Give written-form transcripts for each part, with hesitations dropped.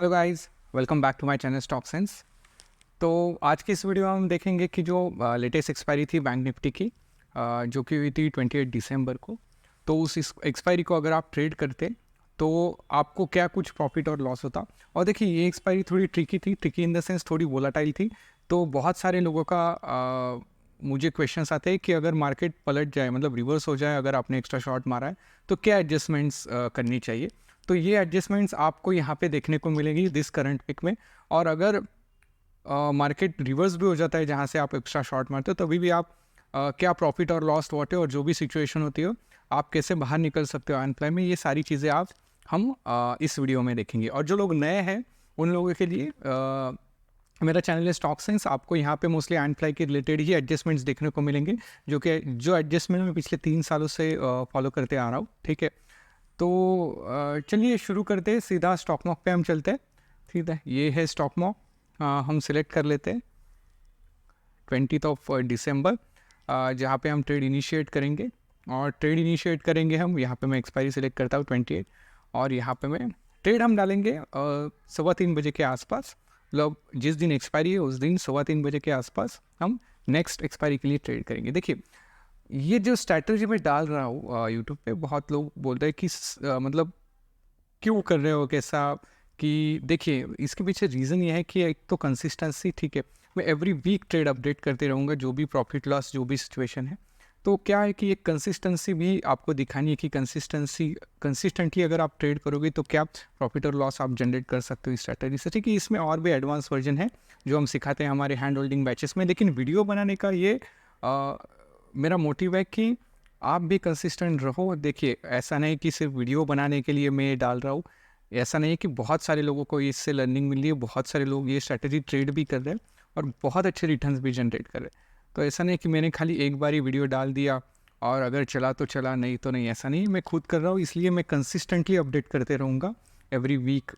Hello guys, welcome back to my channel Stock Sense. तो आज की इस वीडियो में हम देखेंगे कि जो लेटेस्ट एक्सपायरी थी बैंक निफ्टी की, जो कि हुई थी 28 दिसंबर को। तो उस एक्सपायरी को अगर आप ट्रेड करते तो आपको क्या कुछ प्रॉफिट और लॉस होता। और देखिए, ये एक्सपायरी थोड़ी ट्रिकी इन द सेंस थोड़ी वोलाटाइल थी। तो बहुत सारे लोगों का मुझे क्वेश्चंस आते हैं कि अगर मार्केट पलट जाए, मतलब रिवर्स हो जाए, अगर आपने एक्स्ट्रा शॉर्ट मारा है तो क्या एडजस्टमेंट्स करनी चाहिए। तो ये एडजस्टमेंट्स आपको यहाँ पे देखने को मिलेगी दिस करंट पिक में। और अगर मार्केट रिवर्स भी हो जाता है जहाँ से आप एक्स्ट्रा शॉर्ट मारते हो, तभी भी आप क्या प्रॉफिट और लॉस हुआ और जो भी सिचुएशन होती हो, आप कैसे बाहर निकल सकते हो आयन फ्लाई में, ये सारी चीज़ें हम इस वीडियो में देखेंगे। और जो लोग नए हैं उन लोगों के लिए मेरा चैनल है स्टॉक सेंस। आपको यहाँ पे मोस्टली आयन फ्लाई के रिलेटेड ही एडजस्टमेंट्स देखने को मिलेंगे, जो एडजस्टमेंट मैं पिछले 3 सालों से फॉलो करते आ रहा हूँ। ठीक है, तो चलिए शुरू करते हैं, सीधा स्टॉक मॉक पे हम चलते हैं। ठीक है, ये है स्टॉक मॉक, हम सिलेक्ट कर लेते हैं 20 दिसंबर, जहाँ पे हम ट्रेड इनिशिएट करेंगे। और ट्रेड इनिशिएट करेंगे हम, यहाँ पे मैं एक्सपायरी सिलेक्ट करता हूँ 28, और यहाँ पे मैं ट्रेड हम डालेंगे 3:15 बजे के आसपास। मतलब जिस दिन एक्सपायरी है उस दिन 3:15 बजे के आसपास हम नेक्स्ट एक्सपायरी के लिए ट्रेड करेंगे। देखिए, ये जो स्ट्रैटेजी मैं डाल रहा हूँ यूट्यूब पे, बहुत लोग बोलते हैं कि मतलब क्यों कर रहे हो, कैसा। कि देखिए, इसके पीछे रीज़न ये है कि एक तो कंसिस्टेंसी। ठीक है, मैं एवरी वीक ट्रेड अपडेट करते रहूँगा, जो भी प्रॉफिट लॉस जो भी सिचुएशन है। तो क्या है कि एक कंसिस्टेंसी भी आपको दिखानी है कि कंसिस्टेंटली अगर आप ट्रेड करोगे तो क्या प्रॉफिट और लॉस आप जनरेट कर सकते हो इस स्ट्रैटेजी से। ठीक है, इसमें और भी एडवांस वर्जन है जो हम सिखाते हैं हमारे हैंड होल्डिंग बैचेस में, लेकिन वीडियो बनाने का ये मेरा मोटिव है कि आप भी कंसिस्टेंट रहो। देखिए, ऐसा नहीं कि सिर्फ वीडियो बनाने के लिए मैं ये डाल रहा हूँ, ऐसा नहीं है कि बहुत सारे लोगों को इससे लर्निंग मिल रही है, बहुत सारे लोग ये स्ट्रैटेजी ट्रेड भी कर रहे हैं और बहुत अच्छे रिटर्न्स भी जनरेट कर रहे हैं। तो ऐसा नहीं कि मैंने खाली एक बार ही वीडियो डाल दिया और अगर चला तो चला, नहीं तो नहीं, ऐसा नहीं। मैं खुद कर रहा हूँ, इसलिए मैं कंसिस्टेंटली अपडेट करते रहूँगा एवरी वीक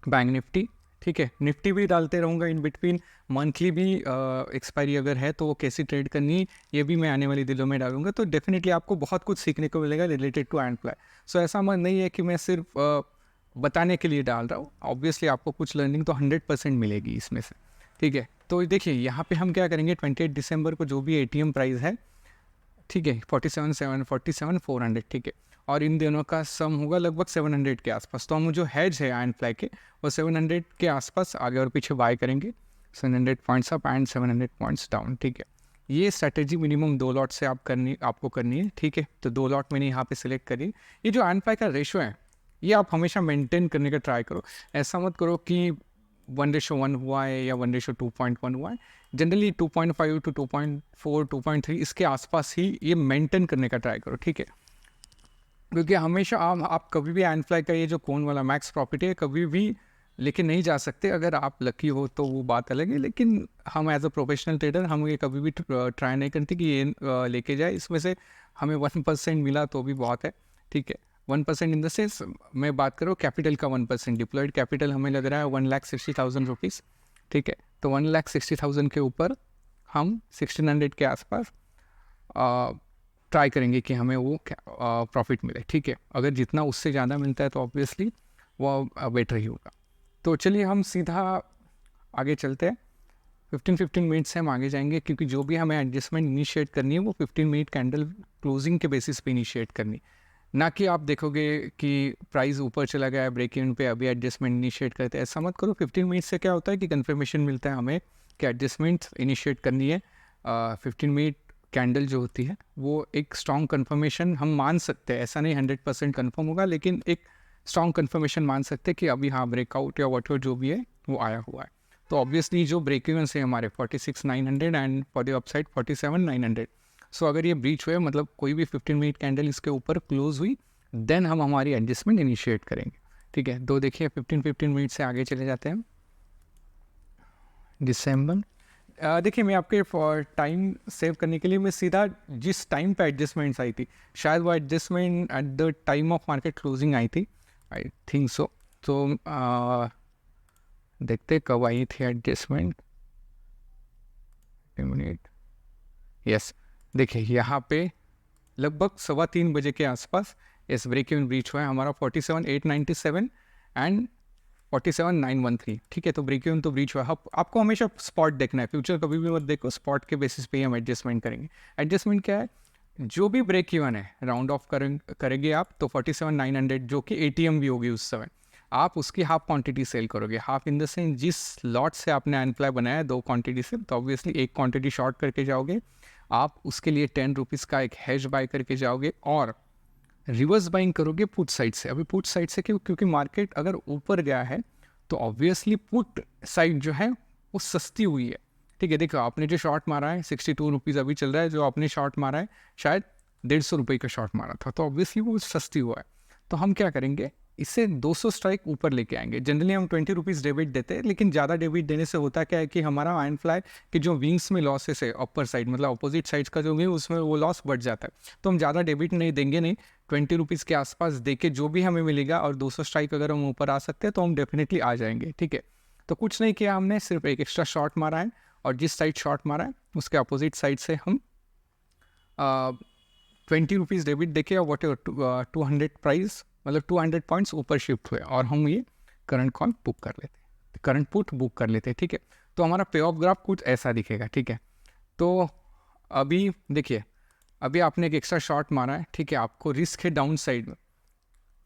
बैंक निफ्टी। ठीक है, निफ्टी भी डालते रहूँगा इन बिटवीन। मंथली भी एक्सपायरी अगर है तो वो कैसी ट्रेड करनी है, ये भी मैं आने वाली दिनों में डालूंगा। तो डेफिनेटली आपको बहुत कुछ सीखने को मिलेगा रिलेटेड टू आयन फ्लाई। सो ऐसा मन नहीं है कि मैं सिर्फ बताने के लिए डाल रहा हूँ। ऑब्वियसली आपको कुछ लर्निंग तो 100% मिलेगी इसमें से। ठीक है, तो देखिए यहाँ पे हम क्या करेंगे, 28 दिसंबर को जो भी एटीएम प्राइस है, ठीक है, 47,400, ठीक है, और इन दोनों का सम होगा लगभग 700 के आसपास। तो हम जो हैज है आयन फ्लाई के, वो 700 के आसपास आगे और पीछे बाय करेंगे, 700 points up and 700 points down. ठीक है, ये स्ट्रैटेजी मिनिमम 2 लॉट से आपको करनी है। ठीक है, तो 2 लॉट मैंने यहाँ पे सिलेक्ट करी। ये जो आयन फ्लाई का रेशो है, ये आप हमेशा मेंटेन करने का ट्राई करो। ऐसा मत करो कि 1:1 हुआ है या 1:2.1 हुआ है। जनरली 2.5 टू 2.4 2.3 इसके आसपास ही ये मेंटेन करने का ट्राई करो। ठीक है, क्योंकि हमेशा आप कभी भी आयन फ्लाई का ये जो कोन वाला मैक्स प्रॉफिट है कभी भी लेके नहीं जा सकते। अगर आप लकी हो तो वो बात अलग है, लेकिन हम एज अ प्रोफेशनल ट्रेडर हम ये कभी भी ट्राई नहीं करते कि ये लेके जाए। इसमें से हमें 1% मिला तो भी बहुत है। ठीक है, 1% इन द सेंस मैं बात करूँ कैपिटल का, 1% डिप्लॉयड कैपिटल हमें लग रहा है 1,60,000 रुपीज़। ठीक है, तो 1,60,000 के ऊपर हम 1600 के आसपास ट्राई करेंगे कि हमें वो प्रॉफिट मिले। ठीक है, अगर जितना उससे ज़्यादा मिलता है तो ऑब्वियसली वो बेटर ही होगा। तो चलिए हम सीधा आगे चलते हैं। 15 मिनट से हम आगे जाएंगे, क्योंकि जो भी हमें एडजस्टमेंट इनिशिएट करनी है वो 15 मिनट कैंडल क्लोजिंग के बेसिस पे इनिशिएट करनी, ना कि आप देखोगे कि प्राइस ऊपर चला गया है ब्रेक इवन पे अभी एडजस्टमेंट इनिशिएट करते हैं। ऐसा मत करो। 15 मिनट से क्या होता है कि कन्फर्मेशन मिलता है हमें कि एडजस्टमेंट इनिशिएट करनी है। 15 मिनट कैंडल जो होती है वो एक स्ट्रॉन्ग कन्फर्मेशन हम मान सकते हैं। ऐसा नहीं 100% कन्फर्म होगा, लेकिन एक स्ट्रॉन्ग कन्फर्मेशन मान सकते हैं कि अभी हाँ ब्रेकआउट या वॉट जो भी है वो आया हुआ है। तो ऑब्वियसली जो ब्रेक इवन है हमारे 46,900 एंड फॉर द अपसाइड 47,900। सो अगर ये ब्रीच हुए, मतलब कोई भी 15 मिनट कैंडल इसके ऊपर क्लोज हुई, देन हम हमारी एडजस्टमेंट इनिशिएट करेंगे। ठीक है, तो देखिए 15 मिनट से आगे चले जाते हैं। दिसंबर, देखिए मैं आपके टाइम सेव करने के लिए मैं सीधा जिस टाइम पे एडजस्टमेंट्स आई थी, शायद वो adjustment at the time of market closing आई थी, आई थिंक सो। तो देखते कब आई थी एडजस्टमेंट, मिनट। यस, देखिए यहाँ पे लगभग 3:15 बजे के आसपास इस ब्रेक इवन ब्रीच हुआ है हमारा 47,897 एंड 47,913, ठीक है। तो ब्रेक इवन तो ब्रीच हुआ। आपको हमेशा स्पॉट देखना है, फ्यूचर कभी भी मत देखो, स्पॉट के बेसिस पे ही हम एडजस्टमेंट करेंगे। एडजस्टमेंट क्या है, जो भी ब्रेक इवन है राउंड ऑफ करेंगे आप, तो 47,900 जो कि ATM भी होगी उस समय, आप उसकी हाफ क्वांटिटी सेल करोगे। हाफ इन द सेंस जिस लॉट से आपने अनप्लाई बनाया है 2 क्वांटिटी से, तो ऑब्वियसली 1 क्वांटिटी शॉर्ट करके जाओगे आप, उसके लिए 10 रुपीज़ का एक हैश बाय करके जाओगे और रिवर्स बाइंग करोगे पुट साइड से। अभी पुट साइड से क्यों, क्योंकि मार्केट अगर ऊपर गया है तो ऑब्वियसली पुट साइड जो है वो सस्ती हुई है, ठीक है। देखो आपने जो शॉर्ट मारा है 62 रुपीज़ अभी चल रहा है, जो आपने शॉर्ट मारा है शायद 150 रुपये का शॉर्ट मारा था, तो ऑब्वियसली वो सस्ती हुआ है। तो हम क्या करेंगे, इससे 200 स्ट्राइक ऊपर लेके आएंगे। जनरली हम 20 रुपीज़ डेबिट देते हैं, लेकिन ज़्यादा डेबिट देने से होता क्या है कि हमारा आयरन फ्लाई के जो विंग्स में लॉसेस है अपर साइड, मतलब अपोजिट साइड्स का जो विंग, उसमें वो लॉस बढ़ जाता है। तो हम ज़्यादा डेबिट नहीं देंगे, नहीं 20 रुपीज़ के आसपास दे के जो भी हमें मिलेगा, और 200 स्ट्राइक अगर हम ऊपर आ सकते हैं तो हम डेफिनेटली आ जाएंगे, ठीक है। तो कुछ नहीं किया हमने, सिर्फ एक एक्स्ट्रा शॉट मारा है, और जिस साइड शॉट मारा है उसके अपोजिट साइड से हम 20 रुपीज़ डेबिट देके, और वॉट एवर 200 प्राइस, मतलब 200 पॉइंट्स ऊपर शिफ्ट हुए, और हम ये करंट कॉल बुक कर लेते, करंट पुट बुक कर लेते, ठीक है। तो हमारा पे ऑफ ग्राफ कुछ ऐसा दिखेगा, ठीक है। तो अभी देखिए, अभी आपने एक एक्स्ट्रा शॉट मारा है, ठीक है, आपको रिस्क है डाउन साइड में,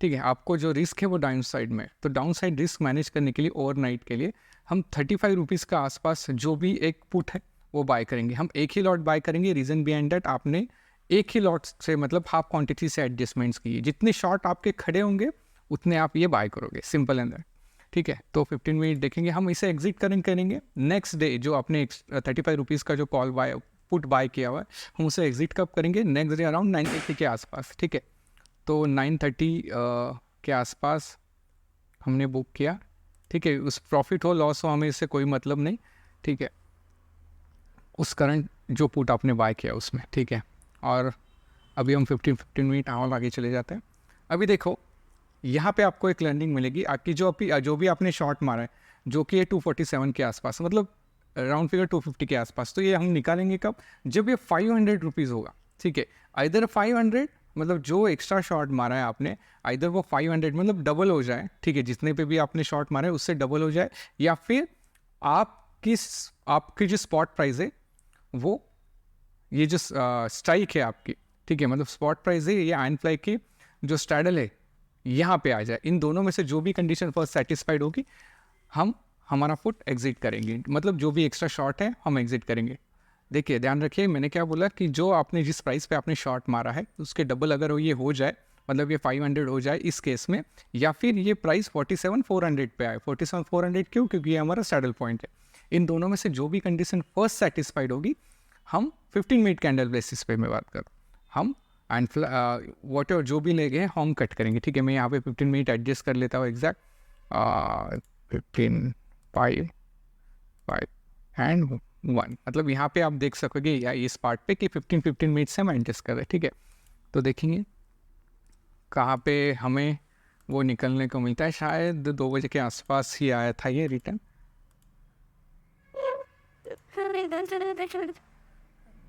ठीक है, आपको जो रिस्क है वो डाउन साइड में। तो डाउन साइड रिस्क मैनेज करने के लिए ओवरनाइट के लिए हम 35 रुपीज़ का आसपास जो भी एक पुट है वो बाय करेंगे। हम एक ही लॉट बाय करेंगे, रीज़न बिहाइंड दैट आपने एक ही लॉट से, मतलब हाफ क्वांटिटी से एडजस्टमेंट्स किए, जितने शॉर्ट आपके खड़े होंगे उतने आप ये बाय करोगे, सिंपल एंड दैट, ठीक है। तो 15 मिनट देखेंगे, हम इसे एग्जिट करेंगे नेक्स्ट डे। जो आपने 35 रुपीज़ का जो कॉल बाय पुट बाय किया हुआ है, हम उसे एग्जिट कब करेंगे, नेक्स्ट डे अराउंड 9:30 के आसपास, ठीक है। तो 9:30 के आसपास हमने बुक किया, ठीक है। उस प्रॉफिट हो लॉस हो हमें इससे कोई मतलब नहीं, ठीक है, उस करंट जो पुट आपने बाय किया उसमें, ठीक है। और अभी हम 15 मिनट और आगे चले जाते हैं। अभी देखो यहाँ पे आपको एक लर्निंग मिलेगी, आपकी जो भी आपने शॉर्ट मारा है, जो कि है 247 के आसपास, मतलब राउंड फिगर 250 के आसपास। तो ये हम निकालेंगे कब, जब ये 500 रुपीज़ होगा, ठीक है। आइदर 500, मतलब जो एक्स्ट्रा शॉट मारा है आपने, आइदर वो 500 मतलब डबल हो जाए, ठीक है, जितने पे भी आपने शॉट मारा है उससे डबल हो जाए, या फिर आपकी जो स्पॉट प्राइस है वो, ये जो स्ट्राइक है आपकी, ठीक है, मतलब स्पॉट प्राइस है ये आयरन फ्लाई की जो स्टैडल है यहाँ पे आ जाए। इन दोनों में से जो भी कंडीशन फर्स्ट सेटिस्फाइड होगी, हम हमारा फुट एग्जिट करेंगे, मतलब जो भी एक्स्ट्रा शॉट है हम एग्जिट करेंगे। देखिए ध्यान रखिए, मैंने क्या बोला कि जो आपने जिस प्राइस पे आपने शॉट मारा है उसके डबल अगर ये हो जाए, मतलब ये 500 हो जाए इस केस में, या फिर ये प्राइस 47,400 पे आए। 47,400 क्यों, क्योंकि ये हमारा सैडल पॉइंट है। इन दोनों में से जो भी कंडीशन फर्स्ट सेटिस्फाइड होगी, हम 15 मिनट कैंडल बेसिस पे मैं बात कर, हम एंड वॉट एवर जो भी ले गए हम कट करेंगे, ठीक है। मैं यहाँ पे 15 मिनट एडजस्ट कर लेता हूँ एग्जैक्ट 15, 5 एंड 1, मतलब यहाँ पे आप देख सकोगे या इस पार्ट पे कि 15 मिनट से हम एडजस्ट कर रहे हैं, ठीक है। तो देखेंगे कहाँ पे हमें वो निकलने को मिलता है, शायद 2 बजे के आसपास ही आया था ये रिटर्न।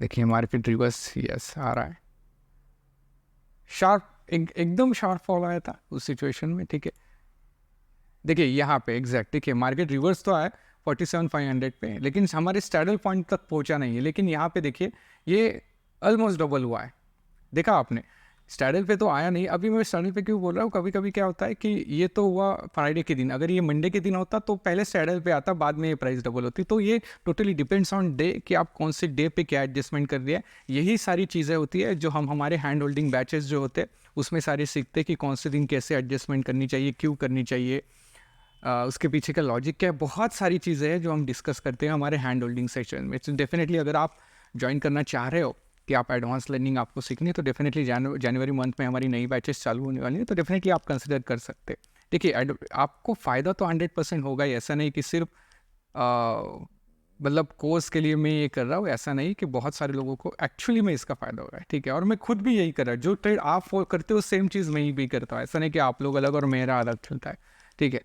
देखिए मार्केट रिवर्स यस आ रहा है, शार्प एकदम शार्प फॉल आया था उस सिचुएशन में, ठीक है। देखिए यहाँ पे एग्जैक्ट, ठीक है, मार्केट रिवर्स तो आया 47,500 पे, लेकिन हमारे स्टैडल पॉइंट तक पहुँचा नहीं है। लेकिन यहाँ पे देखिए ये ऑलमोस्ट डबल हुआ है, देखा आपने, स्टैडल पे तो आया नहीं। अभी मैं स्टैडल पे क्यों बोल रहा हूँ, कभी कभी क्या होता है कि ये तो हुआ फ्राइडे के दिन, अगर ये मंडे के दिन होता तो पहले स्टैडल पे आता, बाद में ये प्राइस डबल होती। तो ये टोटली डिपेंड्स ऑन डे कि आप कौन से डे पे क्या एडजस्टमेंट कर दिया है। यही सारी चीज़ें होती है जो हम हमारे हैंड होल्डिंग बैचेस जो होते हैं उसमें सारे सीखते हैं कि कौन से दिन कैसे एडजस्टमेंट करनी चाहिए, क्यों करनी चाहिए, उसके पीछे का लॉजिक क्या है। बहुत सारी चीज़ें हैं जो हम डिस्कस करते हैं हमारे हैंड होल्डिंग सेक्शन में। तो डेफिनेटली अगर आप ज्वाइन करना चाह रहे हो कि आप एडवांस लर्निंग आपको सीखनी है, तो डेफिनेटली जनवरी मंथ में हमारी नई बैचेस चालू होने वाली है, तो डेफिनेटली आप कंसिडर कर सकते हैं। देखिए आपको फ़ायदा तो 100% होगा ही, ऐसा नहीं कि सिर्फ मतलब कोर्स के लिए मैं ये कर रहा हूँ, ऐसा नहीं कि बहुत सारे लोगों को एक्चुअली में इसका फ़ायदा हो रहा है, ठीक है। और मैं खुद भी यही कर रहा हूँ, जो ट्रेड आप करते हो सेम चीज़ मैं ही भी करता हूँ, ऐसा नहीं कि आप लोग अलग और मेरा अलग चलता है, ठीक है।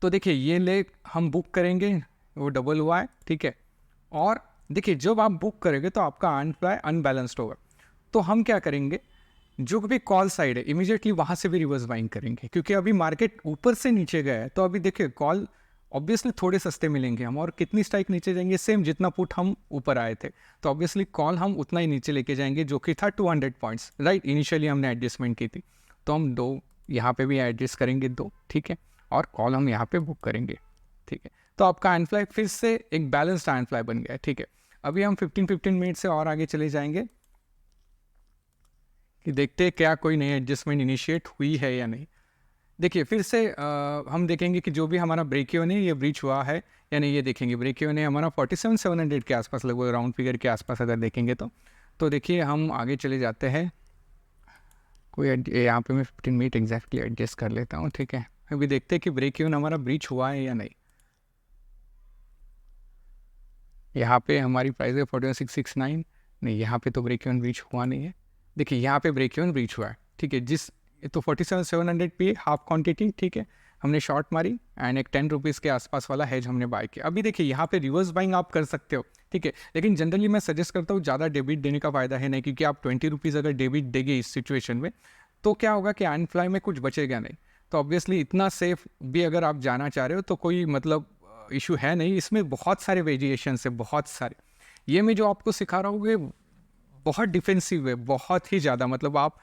तो देखिए ये ले हम बुक करेंगे, वो डबल हुआ है, ठीक है। और देखिए जब आप बुक करेंगे तो आपका अनफ्लाई अनबैलेंस्ड होगा, तो हम क्या करेंगे, जो भी कॉल साइड है इमीडिएटली वहाँ से भी रिवर्स बाइंग करेंगे, क्योंकि अभी मार्केट ऊपर से नीचे गया है। तो अभी देखिए कॉल ऑब्वियसली थोड़े सस्ते मिलेंगे हम, और कितनी स्ट्राइक नीचे जाएंगे, सेम जितना पुट हम ऊपर आए थे। तो ऑब्वियसली कॉल हम उतना ही नीचे लेके जाएंगे, जो कि था 200 पॉइंट्स, राइट। इनिशियली हमने एडजस्टमेंट की थी, तो हम 2 यहाँ पे भी एडजस्ट करेंगे 2, ठीक है, और कॉल हम यहाँ पे बुक करेंगे, ठीक है। तो आपका आयरन फ्लाई फिर से एक बैलेंस्ड आयरन फ्लाई बन गया है, ठीक है। अभी हम 15 मिनट से और आगे चले जाएंगे कि देखते हैं क्या कोई नई एडजस्टमेंट इनिशिएट हुई है या नहीं। देखिए फिर से हम देखेंगे कि जो भी हमारा ब्रेक इवन है ये ब्रीच हुआ है या नहीं, ये देखेंगे। ब्रेक इवन है हमारा 47,700 के आसपास, लगभग राउंड फिगर के आसपास अगर देखेंगे तो देखिए हम आगे चले जाते हैं। कोई यहाँ पे मैं 15 मिनट एग्जैक्टली एडजस्ट कर लेता हूँ, ठीक है। अभी देखते हैं कि ब्रेक इवन हमारा ब्रीच हुआ है या नहीं। यहाँ पे हमारी प्राइस है 41,669, नहीं यहाँ पे तो ब्रेक इवन ब्रीच हुआ नहीं है। देखिए यहाँ पे ब्रेक इवन ब्रीच हुआ है, ठीक है। तो 47,700 पे हाफ क्वांटिटी, ठीक है, हमने शॉर्ट मारी एंड एक 10 रुपीज़ के आसपास वाला हेज हमने बाय किया। अभी देखिए यहाँ पे रिवर्स बाइंग आप कर सकते हो, ठीक है, लेकिन जनरली मैं सजेस्ट करता हूँ ज़्यादा डेबिट देने का फ़ायदा है नहीं, क्योंकि आप 20 रुपीज़ अगर डेबिट देंगे इस सिचुएशन में तो क्या होगा कि आयरन फ्लाई में कुछ बचेगा नहीं। तो ऑब्वियसली इतना सेफ भी अगर आप जाना चाह रहे हो तो कोई मतलब इशू है नहीं। इसमें बहुत सारे वेरिएशन है, बहुत सारे। ये मैं जो आपको सिखा रहा हूँ ये बहुत डिफेंसिव है, बहुत ही ज़्यादा, मतलब आप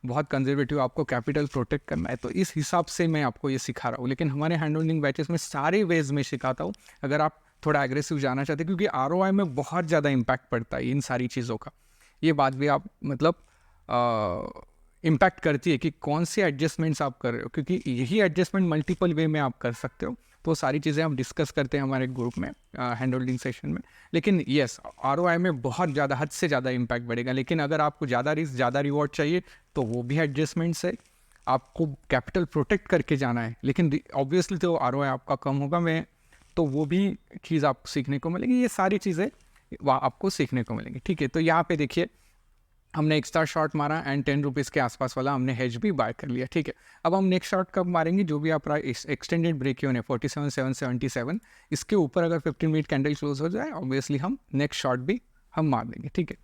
बहुत कंजर्वेटिव, आपको कैपिटल प्रोटेक्ट करना है, तो इस हिसाब से मैं आपको ये सिखा रहा हूँ। लेकिन हमारे हैंड होल्डिंग बैचेस में सारे वेज में सिखाता हूँ, अगर आप थोड़ा एग्रेसिव जाना चाहते हैं, क्योंकि ROI में बहुत ज़्यादा इम्पैक्ट पड़ता है इन सारी चीज़ों का। ये बात भी आप मतलब इम्पैक्ट करती है कि कौन सी एडजस्टमेंट्स आप कर रहे हो, क्योंकि यही एडजस्टमेंट मल्टीपल वे में आप कर सकते हो। तो सारी चीज़ें हम डिस्कस करते हैं हमारे ग्रुप में हैंड होल्डिंग सेशन में। लेकिन येस, ROI में बहुत ज़्यादा, हद से ज़्यादा इम्पैक्ट बढ़ेगा। लेकिन अगर आपको ज़्यादा रिस्क ज़्यादा रिवॉर्ड चाहिए तो वो भी एडजस्टमेंट्स है, आपको कैपिटल प्रोटेक्ट करके जाना है, लेकिन ऑब्वियसली तो ROI आपका कम होगा, मैं तो वो भी चीज़ आपको सीखने को मिलेगी। ये सारी चीज़ें आपको सीखने को मिलेंगी, ठीक है। तो यहाँ पे देखिए हमने एक स्टार शॉट मारा एंड 10 रुपीज़ के आसपास वाला हमने हेज भी बाय कर लिया, ठीक है। अब हम नेक्स्ट शॉट कब मारेंगे, जो भी आप एक्सटेंडेड ब्रेक इवन है 47,777, इसके ऊपर अगर 15 मिनट कैंडल क्लोज हो जाए ऑब्वियसली हम नेक्स्ट शॉट भी हम मार देंगे, ठीक है।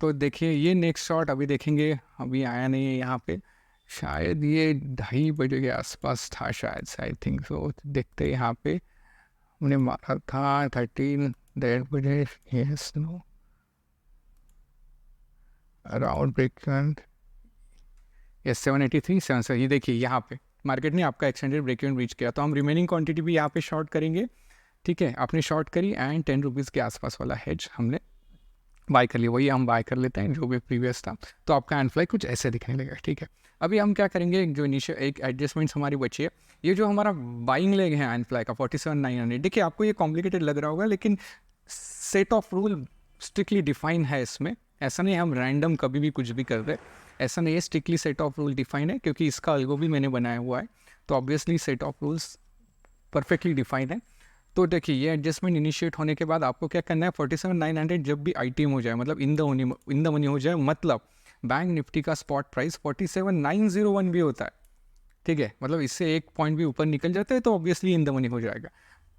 तो देखिए ये नेक्स्ट शॉट अभी देखेंगे, अभी आया नहीं है यहाँ पे, शायद ये 2:30 बजे के आसपास था शायद, आई थिंक सो। देखते यहाँ पे हमने मारा था 13 बजे, yes no around break even, yes 783 7 ये देखिए यहाँ पे मार्केट ने आपका एक्सटेंडेड ब्रेक इवन रीच किया। तो हम रिमेनिंग क्वांटिटी भी यहाँ पे शॉर्ट करेंगे, ठीक है। आपने शॉर्ट करी एंड 10 रुपीज़ के आसपास वाला हेज हमने बाय कर लिया, वही हम बाय कर लेते हैं जो भी प्रीवियस था। तो आपका हैंड फ्लाई कुछ ऐसे दिखने लगेगा, ठीक है। अभी हम क्या करेंगे, जो इनिशियल एक एडजस्टमेंट्स हमारी बची है, ये जो हमारा बाइंग लेग है हैंड फ्लाई का 47,900, देखिए आपको ये कॉम्प्लिकेटेड लग रहा होगा, लेकिन set of rule strictly define है इसमें। ऐसा नहीं हम रैंडम कभी भी कुछ भी कर रहे, ऐसा नहीं है, strictly set of rule define है, क्योंकि इसका अल्गो भी मैंने बनाया हुआ है। तो obviously set of rules perfectly define है। तो देखिए ये एडजस्टमेंट इनिशिएट होने के बाद आपको क्या करना है, 47,900 जब भी ITM हो जाए, मतलब इन द मनी हो जाए, मतलब बैंक निफ्टी का स्पॉट प्राइस 47,901 भी होता है, ठीक है, मतलब इससे एक पॉइंट भी ऊपर निकल जाता है तो ऑब्वियसली इन द मनी हो जाएगा।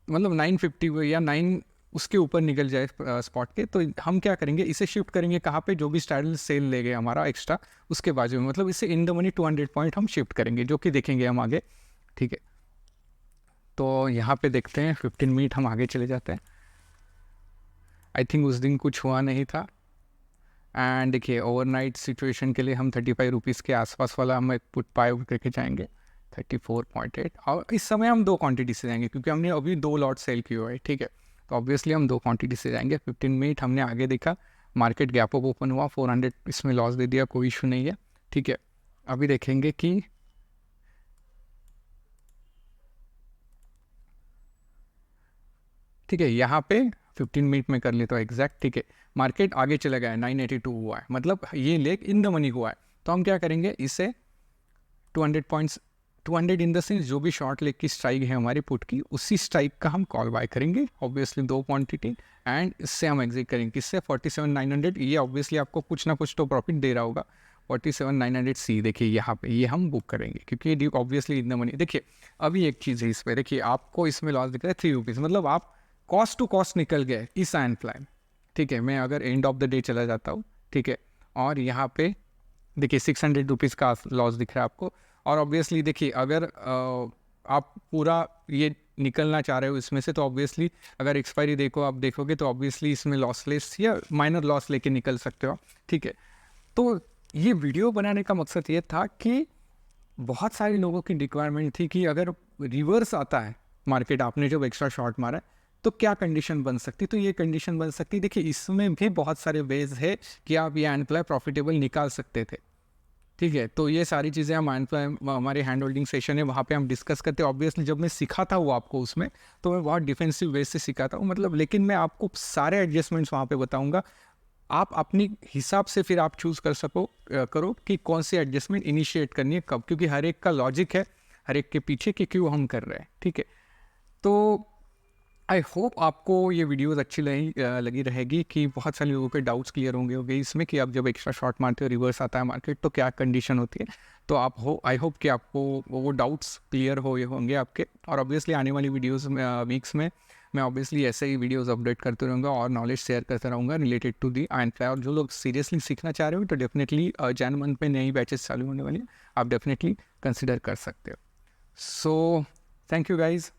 मतलब 950 या 9 उसके ऊपर निकल जाए स्पॉट के, तो हम क्या करेंगे, इसे शिफ्ट करेंगे कहाँ पे, जो भी स्टाइल सेल ले गए हमारा एक्स्ट्रा उसके बाजू में, मतलब इससे इन द मनी 200 पॉइंट हम शिफ्ट करेंगे, जो कि देखेंगे हम आगे, ठीक है। तो यहाँ पे देखते हैं 15 मिनट हम आगे चले जाते हैं। आई थिंक उस दिन कुछ हुआ नहीं था। एंड देखिए ओवरनाइट सिचुएशन के लिए हम 35 रुपीज़ के आसपास वाला हम एक पुट बाय करके जाएंगे 34.8, और इस समय हम 2 क्वांटिटी से जाएंगे, क्योंकि हमने अभी 2 लॉट सेल किए हुए हैं, ठीक है। तो ऑब्वियसली हम 2 क्वांटिटी से जाएंगे। 15 मिनट हमने आगे देखा, मार्केट गैप अप ओपन हुआ, 400 इसमें लॉस दे दिया, कोई इशू नहीं है, ठीक है। अभी देखेंगे कि ठीक है, यहाँ पे 15 मिनट में कर लेता हूँ एग्जैक्ट, ठीक है। मार्केट आगे चला गया है, 982 हुआ है, मतलब ये लेग इन द मनी हुआ है। तो हम क्या करेंगे, इसे 200 पॉइंट्स, 200 इन द सेंस जो भी शॉर्ट लेग की स्ट्राइक है हमारी पुट की, उसी स्ट्राइक का हम कॉल बाय करेंगे, ऑब्वियसली 2 क्वांटिटी, एंड इससे हम एग्जिट करेंगे किससे, 47,900। ये ऑब्वियसली आपको कुछ ना कुछ तो प्रॉफिट दे रहा होगा। 47,900 सी देखिए यहाँ पे, ये हम बुक करेंगे, क्योंकि ये ऑब्वियसली इन द मनी। देखिए अभी एक चीज़ है इस पर, देखिए आपको इसमें लॉस दिख रहा है 3 रुपीज़, मतलब आप कॉस्ट टू कॉस्ट निकल गए इस आयरन फ्लाई, ठीक है। मैं अगर एंड ऑफ द डे चला जाता हूँ, ठीक है, और यहाँ पे देखिए 600 रुपीज़ का लॉस दिख रहा है आपको। और ऑब्वियसली देखिए अगर आप पूरा ये निकलना चाह रहे हो इसमें से, तो ऑब्वियसली अगर एक्सपायरी देखो आप देखोगे तो ऑब्वियसली इसमें लॉसलेस या माइनर लॉस लेके निकल सकते हो आप, ठीक है। तो ये वीडियो बनाने का मकसद ये था कि बहुत सारे लोगों की रिक्वायरमेंट थी कि अगर रिवर्स आता है मार्केट, आपने जब एक्स्ट्रा शॉर्ट मारा है तो क्या कंडीशन बन सकती। तो ये कंडीशन बन सकती, देखिए इसमें भी बहुत सारे वेज है कि आप ये एनप्लाई प्रॉफिटेबल निकाल सकते थे, ठीक है। तो ये सारी चीज़ें हम हमारे हैंड होल्डिंग सेशन है वहाँ पे हम डिस्कस करते हैं। ऑब्वियसली जब मैं सीखा था वो आपको उसमें, तो मैं बहुत डिफेंसिव वे से सिखाता हूँ, मतलब, लेकिन मैं आपको सारे एडजस्टमेंट्स वहाँ पे बताऊँगा। आप अपनी हिसाब से फिर आप चूज़ कर करो कि कौन सी एडजस्टमेंट इनिशिएट करनी है कब, क्योंकि हर एक का लॉजिक है हर एक के पीछे कि क्यों हम कर रहे हैं, ठीक है। तो आई होप आपको ये वीडियोस अच्छी लगी रहेगी कि बहुत सारे लोगों के डाउट्स क्लियर होंगे इसमें कि आप जब एक्स्ट्रा शॉर्ट मारते हो रिवर्स आता है मार्केट तो क्या कंडीशन होती है। तो आई होप कि आपको वो डाउट्स क्लियर होंगे आपके। और ऑब्वियसली आने वाली वीडियोस वीक्स में मैं ऑब्वियसली ऐसे ही वीडियोस अपडेट करते रहूँगा और नॉलेज शेयर करता रहूँगा रिलेटेड टू दी एंड और जो लोग सीरियसली सीखना चाह रहे हो तो डेफिनेटली जैन मंथ में नई बैचेस चालू होने वाली हैं, आप डेफिनेटली कंसिडर कर सकते हो। So thank you guys.